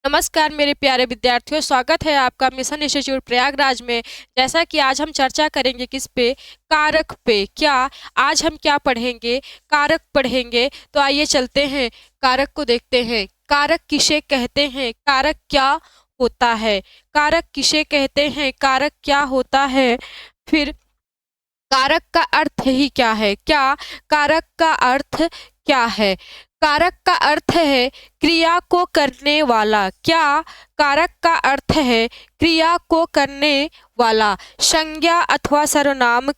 नमस्कार मेरे प्यारे विद्यार्थियों, स्वागत है आपका मिशन इंस्टीट्यूट प्रयागराज में। जैसा कि आज हम चर्चा करेंगे किस पे, कारक पे। आज हम क्या पढ़ेंगे? कारक पढ़ेंगे। तो आइए चलते हैं, कारक को देखते हैं। कारक किसे कहते हैं? कारक क्या होता है? कारक किसे कहते हैं? कारक क्या होता है? फिर कारक का अर्थ ही क्या है? कारक का अर्थ क्या है? कारक का अर्थ है क्रिया को करने वाला। कारक का अर्थ है क्रिया को करने वाला। संज्ञा अथवा सर्वनाम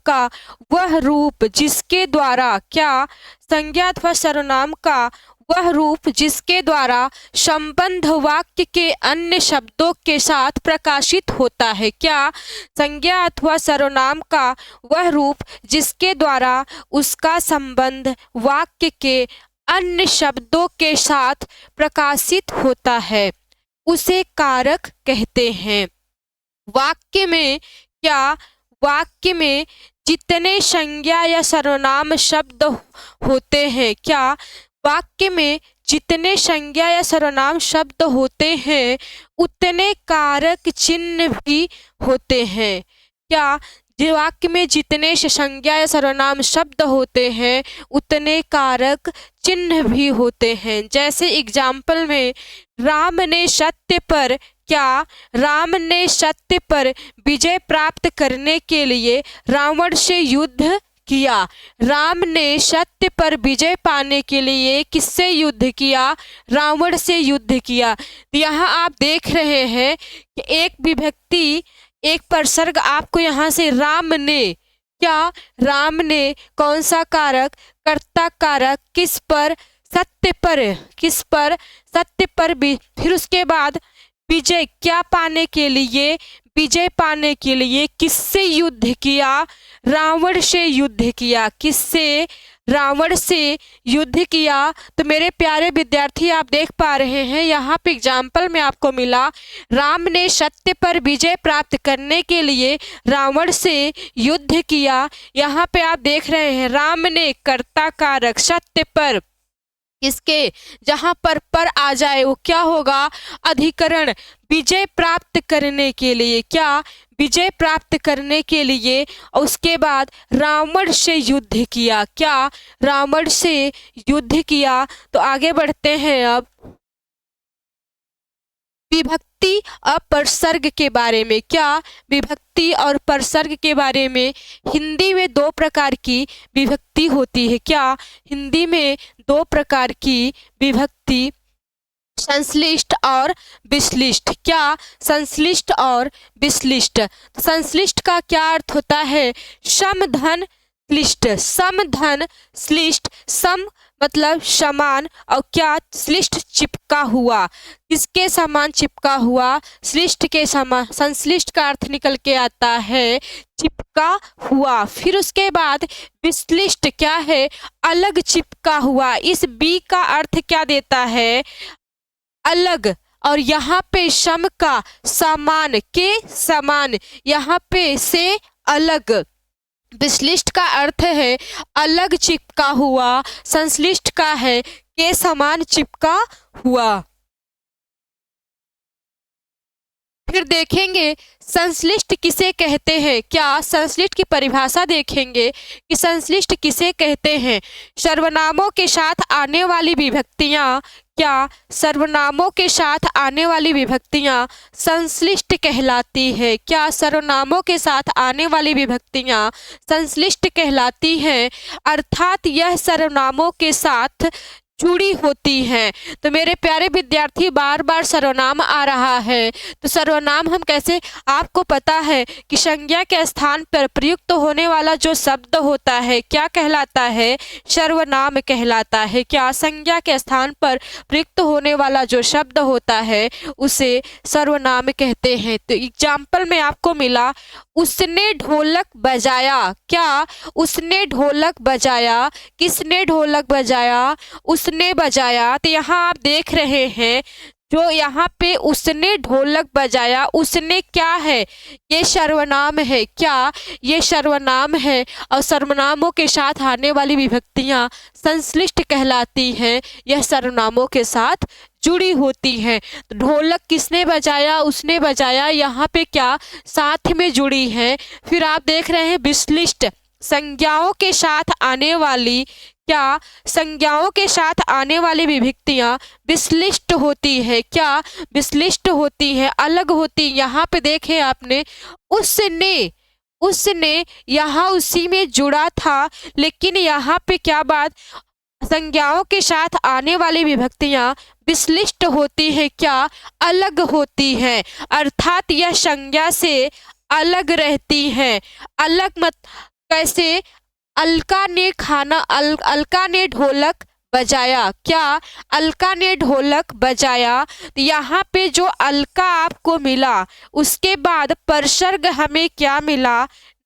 का वह रूप जिसके द्वारा संज्ञा अथवा सर्वनाम का वह रूप जिसके द्वारा संबंध वाक्य के अन्य शब्दों के साथ प्रकाशित होता है। संज्ञा अथवा सर्वनाम का वह रूप जिसके द्वारा उसका संबंध वाक्य के अन्य शब्दों के साथ प्रकाशित होता है, उसे कारक कहते हैं। वाक्य में जितने संज्ञा या सर्वनाम शब्द होते हैं, वाक्य में जितने संज्ञा या सर्वनाम शब्द होते हैं उतने कारक चिन्ह भी होते हैं। वाक्य में जितने संज्ञा या सर्वनाम शब्द होते हैं उतने कारक चिन्ह भी होते हैं। जैसे एग्जाम्पल में, राम ने सत्य पर विजय प्राप्त करने के लिए रावण से युद्ध किया। राम ने सत्य पर विजय पाने के लिए किससे युद्ध किया? रावण से युद्ध किया। यहाँ आप देख रहे हैं कि एक विभक्ति, एक प्रसर्ग आपको यहाँ से राम ने कौन सा कारक? कर्ता कारक। किस पर? सत्य पर। फिर उसके बाद विजय पाने के लिए? विजय पाने के लिए किससे युद्ध किया? रावण से युद्ध किया। किससे? रावण से युद्ध किया। तो मेरे प्यारे विद्यार्थी, आप देख पा रहे हैं यहाँ पे एग्जाम्पल में आपको मिला, राम ने सत्य पर विजय प्राप्त करने के लिए रावण से युद्ध किया। यहाँ पे आप देख रहे हैं राम ने कर्ता कारक सत्य पर, इसके जहां पर आ जाए वो क्या होगा? अधिकरण। विजय प्राप्त करने के लिए विजय प्राप्त करने के लिए उसके बाद रावण से युद्ध किया। रावण से युद्ध किया। तो आगे बढ़ते हैं अब विभक्ति और प्रसर्ग के बारे में। विभक्ति और प्रसर्ग के बारे में, हिंदी में दो प्रकार की विभक्ति होती है। हिंदी में दो प्रकार की विभक्ति, संश्लिष्ट और विश्लिष्ट। संश्लिष्ट और विश्लिष्ट। संश्लिष्ट का क्या अर्थ होता है? सम धन श्लिष्ट। सम धन श्लिष्ट। सम मतलब समान, और श्लिष्ट चिपका हुआ। किसके समान चिपका हुआ? श्लिष्ट के समान। संश्लिष्ट का अर्थ निकल के आता है चिपका हुआ। फिर उसके बाद विश्लिष्ट क्या है? अलग चिपका हुआ। इस बी का अर्थ क्या देता है? अलग। और यहाँ पे सम का समान के समान, यहाँ पे से अलग। विश्लिष्ट का अर्थ है अलग चिपका हुआ, संश्लिष्ट का है के समान चिपका हुआ। फिर देखेंगे संश्लिष्ट किसे कहते हैं। संश्लिष्ट की परिभाषा देखेंगे कि संश्लिष्ट किसे कहते हैं। सर्वनामों के साथ आने वाली विभक्तियां, सर्वनामों के साथ आने वाली विभक्तियां संश्लिष्ट कहलाती है। सर्वनामों के साथ आने वाली विभक्तियां संश्लिष्ट कहलाती हैं, अर्थात यह सर्वनामों के साथ जुड़ी होती हैं। तो मेरे प्यारे विद्यार्थी, बार बार सर्वनाम आ रहा है, तो सर्वनाम हम कैसे? आपको पता है कि संज्ञा के स्थान पर प्रयुक्त होने वाला जो शब्द होता है क्या कहलाता है? सर्वनाम कहलाता है। संज्ञा के स्थान पर प्रयुक्त होने वाला जो शब्द होता है उसे सर्वनाम कहते हैं। तो एग्जाम्पल में आपको मिला, उसने ढोलक बजाया। उसने ढोलक बजाया। किसने ढोलक बजाया? उसने बजाया। तो यहाँ आप देख रहे हैं जो यहाँ पे उसने ढोलक बजाया, उसने क्या है, ये सर्वनाम है। क्या, ये सर्वनाम है। और सर्वनामों के साथ आने वाली विभक्तियाँ संश्लिष्ट कहलाती हैं, यह सर्वनामों के साथ जुड़ी होती हैं। ढोलक किसने बजाया, उसने बजाया, यहाँ पे क्या साथ में जुड़ी है। फिर आप देख रहे हैं विश्लिष्ट, संज्ञाओं के साथ आने वाली, क्या संज्ञाओं के साथ आने वाली विभक्तियां विश्लिष्ट होती है। क्या विश्लिष्ट होती है, अलग होती। यहाँ पे देखे आपने उसने, उसने यहाँ उसी में जुड़ा था, लेकिन यहाँ पे क्या बात, संज्ञाओं के साथ आने वाली विभक्तियां विश्लिष्ट होती है, क्या अलग होती हैं, अर्थात यह संज्ञा से अलग रहती हैं। अलग मत कैसे, अलका ने खाना अलका ने ढोलक बजाया। क्या अलका ने ढोलक बजाया। तो यहाँ पे जो अलका आपको मिला, उसके बाद परसर्ग हमें क्या मिला,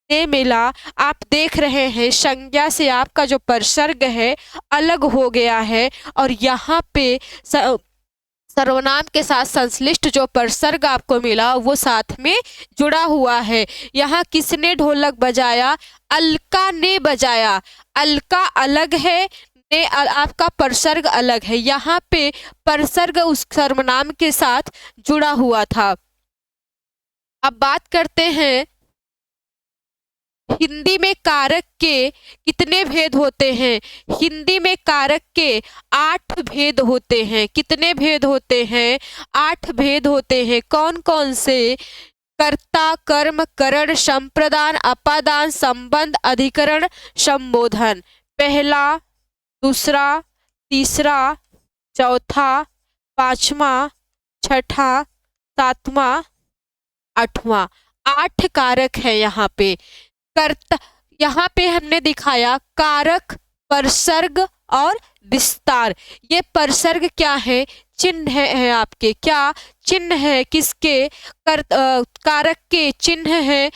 ने मिला। आप देख रहे हैं संज्ञा से आपका जो परसर्ग है अलग हो गया है, और यहाँ पे सर्वनाम के साथ संश्लिष्ट जो परसर्ग आपको मिला वो साथ में जुड़ा हुआ है। यहाँ किसने ढोलक बजाया, अलका ने बजाया। अलका अलग है, ने आपका परसर्ग अलग है। यहाँ पे परसर्ग उस सर्वनाम के साथ जुड़ा हुआ था। अब बात करते हैं हिंदी में कारक के कितने भेद होते हैं। हिंदी में कारक के 8 भेद होते हैं। कितने भेद होते हैं, 8 भेद होते हैं। कौन कौन से, कर्ता, कर्म, करण, संप्रदान, अपादान, संबंध, अधिकरण, संबोधन। पहला, दूसरा, तीसरा, चौथा, पांचवा, छठा, सातवां, आठवां। 8 कारक है यहाँ पे। कर्ता, यहाँ पे हमने दिखाया कारक, परसर्ग और विस्तार। ये परसर्ग क्या है, चिन्ह है आपके। क्या चिन्ह है, किसके, कारक के चिन्ह है।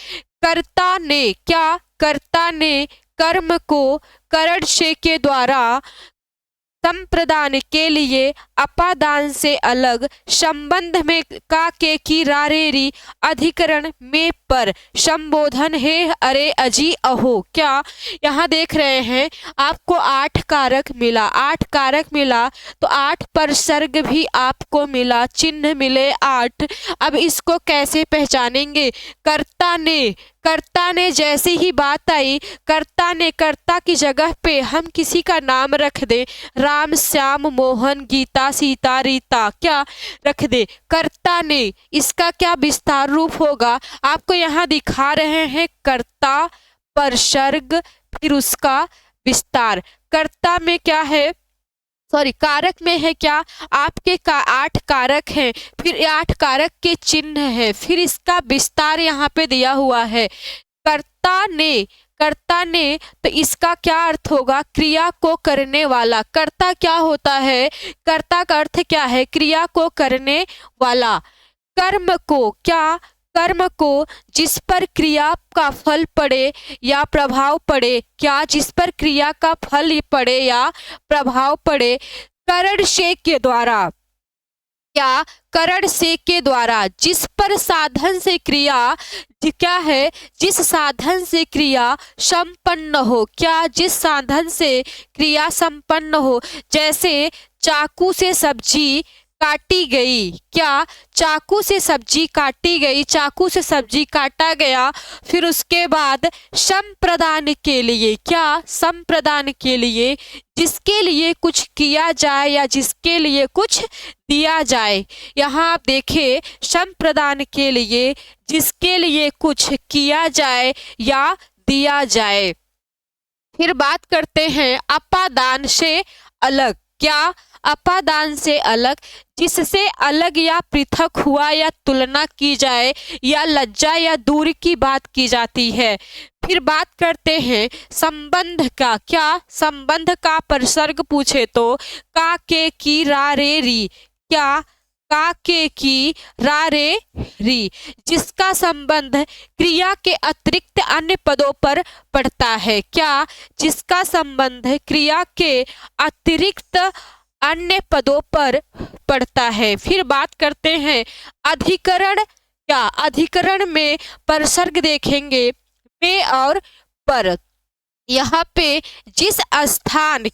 कर्ता ने, क्या कर्ता ने कर्म को करण से के द्वारा संप्रदान के लिए अपादान से अलग, संबंध में का के की रारेरी, अधिकरण में पर, संबोधन हे अरे अजी अहो। क्या यहाँ देख रहे हैं आपको 8 कारक मिला। 8 कारक मिला तो 8 परसर्ग भी आपको मिला, चिन्ह मिले 8। अब इसको कैसे पहचानेंगे, कर्ता ने, कर्ता ने जैसे ही बात आई, कर्ता ने, कर्ता की जगह पे हम किसी का नाम रख दे, राम, श्याम, मोहन, गीता, सीता, रीता, क्या रख दे, कर्ता ने। इसका क्या विस्तार रूप होगा, आपको यहाँ दिखा रहे हैं कर्ता, परसर्ग, फिर उसका विस्तार। कर्ता में क्या है, सॉरी कारक में है क्या, आपके 8 कारक हैं, फिर 8 कारक के चिन्ह है, फिर इसका विस्तार यहाँ पे दिया हुआ है। कर्ता ने, कर्ता ने, तो इसका क्या अर्थ होगा, क्रिया को करने वाला। कर्ता क्या होता है, कर्ता का अर्थ क्या है, क्रिया को करने वाला। कर्म को, क्या कर्म को जिस पर क्रिया का फल पड़े या प्रभाव पड़े, क्या जिस पर क्रिया का फल पड़े या प्रभाव पड़े, करण से के द्वारा, क्या करण से के द्वारा, जिस पर साधन से क्रिया, क्या है, जिस साधन से क्रिया संपन्न हो। क्या जिस साधन से क्रिया संपन्न हो, जैसे चाकू से सब्जी काटी गई। क्या चाकू से सब्जी काटी गई, चाकू से सब्जी काटा गया, फिर उसके बाद संप्रदान के लिए, क्या संप्रदान के लिए, जिसके लिए कुछ किया जाए या जिसके लिए कुछ दिया जाए। यहाँ आप देखिए संप्रदान के लिए, जिसके लिए कुछ किया जाए या दिया जाए। फिर बात करते हैं अपादान से अलग। क्या अपादान से अलग, जिससे अलग या पृथक हुआ या तुलना की जाए या लज्जा या दूरी की बात की जाती है। फिर बात करते हैं संबंध का। क्या संबंध का परसर्ग पूछे तो का के की रा रे री। क्या का के की रा रे री, जिसका संबंध क्रिया के अतिरिक्त अन्य पदों पर पड़ता है। क्या जिसका संबंध क्रिया के अतिरिक्त अन्य पदों पर पड़ता है। फिर बात करते हैं अधिकरण। क्या अधिकरण में परसर्ग देखेंगे में और पर। यहाँ पे जिस स्थान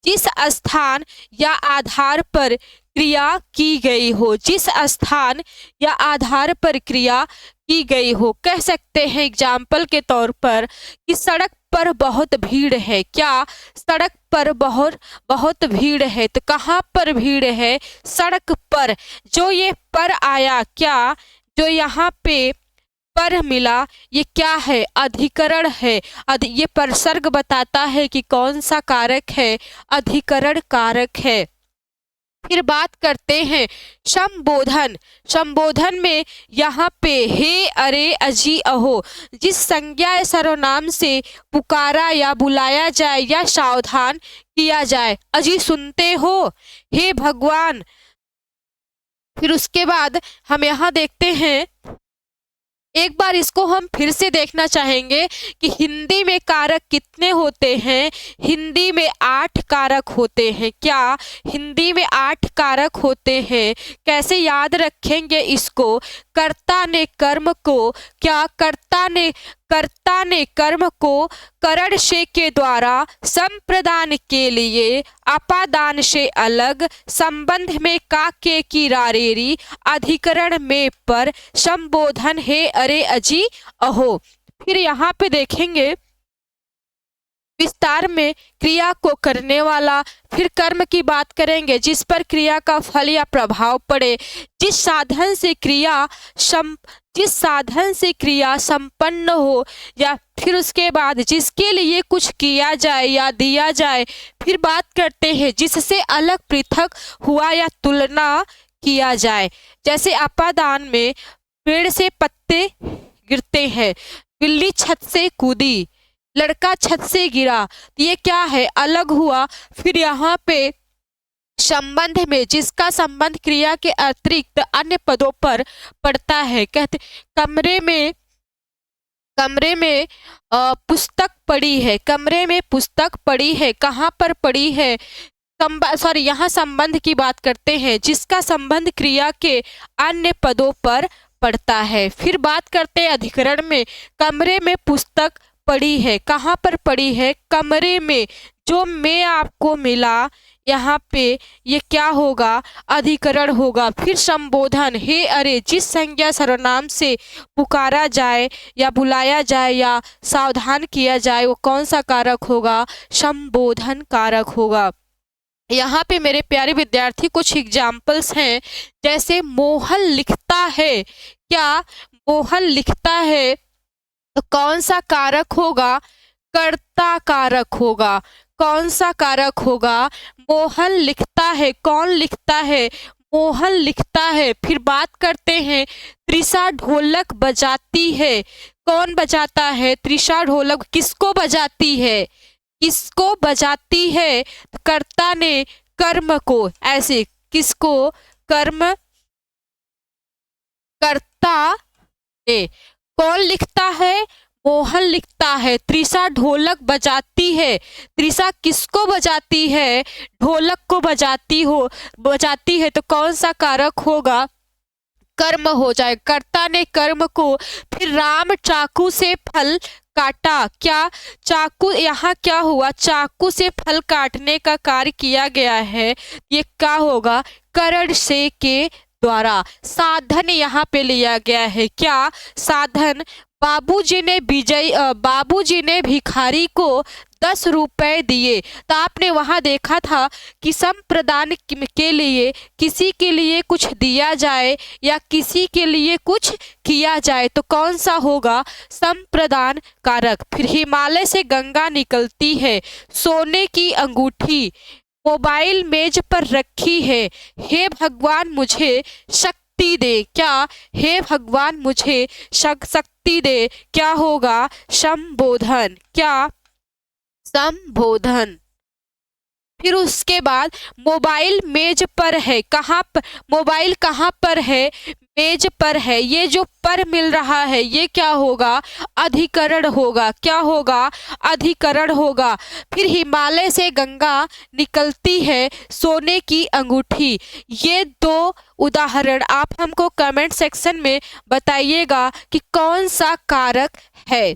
जिस स्थान या आधार पर क्रिया की गई हो, जिस स्थान या आधार पर क्रिया की गई हो, कह सकते हैं एग्जाम्पल के तौर पर कि सड़क पर बहुत भीड़ है। क्या सड़क पर बहुत भीड़ है, तो कहाँ पर भीड़ है? सड़क पर। जो ये पर आया, क्या जो यहाँ पे पर मिला, ये क्या है? अधिकरण है। ये परसर्ग बताता है कि कौन सा कारक है? अधिकरण कारक है। फिर बात करते हैं संबोधन। संबोधन में यहाँ पे हे, अरे, अजी, अहो, जिस संज्ञा या सर्वनाम से पुकारा या बुलाया जाए या सावधान किया जाए। अजी सुनते हो, हे भगवान। फिर उसके बाद हम यहाँ देखते हैं, एक बार इसको हम फिर से देखना चाहेंगे कि हिंदी में कारक कितने होते हैं। हिंदी में 8 कारक होते हैं। क्या हिंदी में 8 कारक होते हैं? कैसे याद रखेंगे इसको? कर्ता ने कर्म को, क्या कर्ता ने कर्म को करण से के द्वारा संप्रदान के लिए अपादान से अलग संबंध में का के की रारेरी अधिकरण में पर संबोधन है अरे अजी अहो। फिर यहाँ पे देखेंगे विस्तार में क्रिया को करने वाला। फिर कर्म की बात करेंगे जिस पर क्रिया का फल या प्रभाव पड़े। जिस साधन से क्रिया संपन्न हो, या फिर उसके बाद जिसके लिए कुछ किया जाए या दिया जाए। फिर बात करते हैं जिससे अलग पृथक हुआ या तुलना किया जाए। जैसे अपादान में पेड़ से पत्ते गिरते हैं, बिल्ली छत से कूदी, लड़का छत से गिरा, ये क्या है? अलग हुआ। फिर यहाँ पे संबंध में जिसका संबंध क्रिया के अतिरिक्त अन्य पदों पर पड़ता है। कहते कमरे में पुस्तक पड़ी है, कमरे में पुस्तक पड़ी है, कहाँ पर पड़ी है? यहाँ संबंध की बात करते हैं जिसका संबंध क्रिया के अन्य पदों पर पड़ता है। फिर बात करते हैं अधिकरण में, कमरे में पुस्तक पड़ी है, कहाँ पर पड़ी है? कमरे में। जो मैं आपको मिला, यहाँ पे ये क्या होगा? अधिकरण होगा। फिर संबोधन, हे, अरे, जिस संज्ञा सर्वनाम से पुकारा जाए या बुलाया जाए या सावधान किया जाए, वो कौन सा कारक होगा? संबोधन कारक होगा। यहाँ पे मेरे प्यारे विद्यार्थी कुछ एग्जाम्पल्स हैं, जैसे मोहन लिखता है। क्या मोहन लिखता है, तो कौन सा कारक होगा? कर्ता कारक होगा। कौन सा कारक होगा? मोहन लिखता है। कौन लिखता है? मोहन लिखता है। फिर बात करते हैं त्रिषा ढोलक बजाती है। कौन बजाता है? त्रिषा ढोलक। किसको बजाती है? किसको बजाती है? कर्ता ने कर्म को। ऐसे किसको? कर्म कर्ता ने। कौन लिखता है? मोहन लिखता है। त्रिषा ढोलक बजाती है। त्रिषा किसको बजाती है? ढोलक को बजाती है, तो कौन सा कारक होगा? कर्म हो जाए। कर्ता ने कर्म को। फिर राम चाकू से फल काटा। क्या चाकू, यहाँ क्या हुआ? चाकू से फल काटने का कार्य किया गया है, ये क्या होगा? करण से के द्वारा। साधन यहाँ पे लिया गया है। क्या साधन? बाबूजी ने भिखारी को 10 रुपए दिए। तो आपने वहां देखा था कि संप्रदान के लिए किसी के लिए कुछ दिया जाए या किसी के लिए कुछ किया जाए, तो कौन सा होगा? संप्रदान कारक। फिर हिमालय से गंगा निकलती है। सोने की अंगूठी, मोबाइल मेज पर रखी है। हे भगवान मुझे शक्ति दे। क्या? हे भगवान मुझे शक्ति दे। क्या होगा? संबोधन। क्या? संबोधन। फिर उसके बाद मोबाइल मेज पर है। कहाँ पर मोबाइल? कहाँ पर है? पेज पर है, ये जो पर मिल रहा है ये क्या होगा, अधिकरण होगा। क्या होगा, अधिकरण होगा। फिर हिमालय से गंगा निकलती है, सोने की अंगूठी। ये दो उदाहरण आप हमको कमेंट सेक्शन में बताइएगा कि कौन सा कारक है।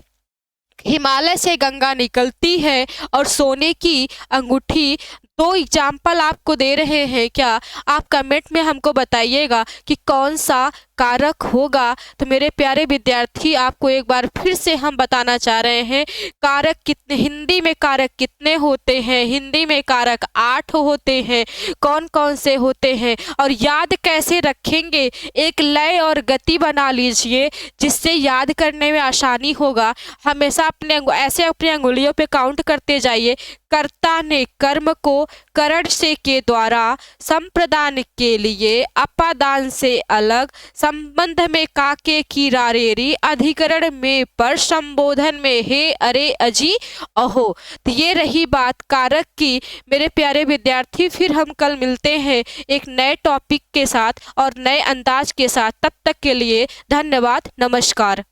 हिमालय से गंगा निकलती है और सोने की अंगूठी, दो एग्जाम्पल आपको दे रहे हैं। क्या आप कमेंट में हमको बताइएगा कि कौन सा कारक होगा। तो मेरे प्यारे विद्यार्थी, आपको एक बार फिर से हम बताना चाह रहे हैं, कारक कितने, हिंदी में कारक कितने होते हैं। हिंदी में कारक 8 होते हैं। कौन कौन से होते हैं और याद कैसे रखेंगे, एक लय और गति बना लीजिए जिससे याद करने में आसानी होगा। हमेशा ऐसे अपनी अंगुलियों पे काउंट करते जाइए। कर्ता ने कर्म को करण से के द्वारा, संप्रदान के लिए अपादान से अलग, संबंध में काके की रारेरी, अधिकरण में पर, संबोधन में हे अरे अजी अहो। तो ये रही बात कारक की। मेरे प्यारे विद्यार्थी, फिर हम कल मिलते हैं एक नए टॉपिक के साथ और नए अंदाज के साथ। तब तक के लिए धन्यवाद, नमस्कार।